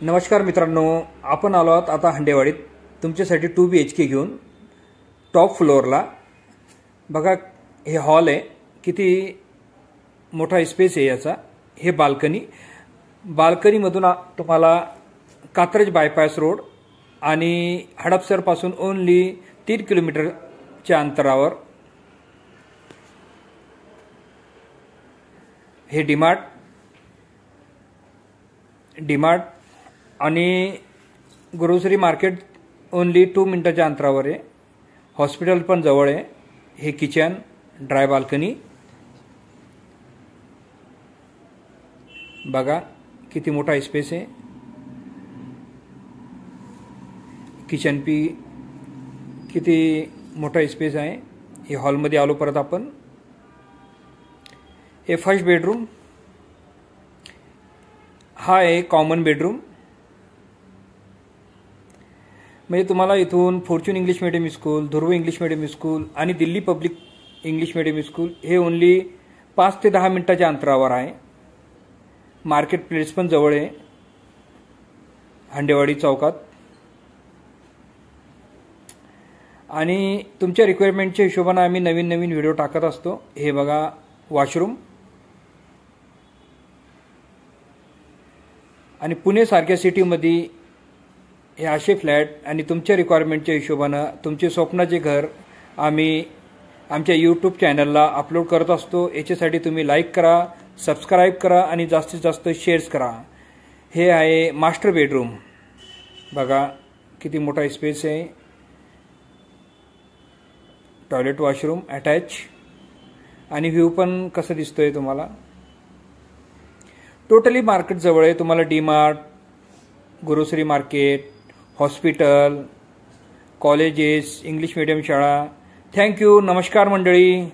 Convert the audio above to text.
नमस्कार मित्रांनो, आपण आलो आहोत आता हंडेवाडीत तुमच्यासाठी 2 BHK घेऊन टॉप फ्लोअरला। बघा हे हॉल आहे, किती मोठा स्पेस आहे याचा। हे बाल्कनीमधून तुम्हाला कात्रज बायपास रोड आणि हडपसर पासून ओनली 3 किलोमीटरच्या अंतरावर हे डीमार्ट आणि ग्रोसरी मार्केट ओनली 2 मिनिटाच्या अंतरावर आहे। हॉस्पिटल पण जवळ आहे। हे किचन, ड्राय बाल्कनी बघा किती मोठा स्पेस आहे। किचन किती मोठा स्पेस आहे। हे हॉलमध्ये आलो परत आपण। हे फर्स्ट बेडरूम, हा आहे कॉमन बेडरूम। म्हणजे तुम्हाला इथून फॉर्च्यून इंग्लिश मीडियम स्कूल, ध्रुव इंग्लिश मीडियम स्कूल आणि Delhi public English medium school हे ओनली 5 ते 10 मिनिटाच्या अंतरावर आहे। मार्केट प्लेस पण जवळ आहे हंडेवाडी चौकात। आणि तुमच्या रिक्वायरमेंटच्या हिशोबाने आम्ही नवीन व्हिडिओ टाकत असतो। हे बघा वॉशरूम, आणि पुणे सारख्या सिटीमध्ये हे असे फ्लॅट आणि तुमच्या रिक्वायरमेंटच्या हिशोबाने तुमचे स्वप्नाचे घर आम्ही आमच्या यूट्यूब चॅनलला अपलोड करत असतो। याच्यासाठी तुम्ही लाईक करा, सबस्क्राईब करा आणि जास्तीत जास्त शेअर्स करा। हे आहे मास्टर बेडरूम, बघा किती मोठा स्पेस आहे। टॉयलेट वॉशरूम अटॅच आणि व्ह्यू पण कसं दिसतोय तुम्हाला। टोटली मार्केट जवळ आहे तुम्हाला। DMart, grocery market, hospital, colleges, English medium शाळा। थँक्यू, नमस्कार मंडळी।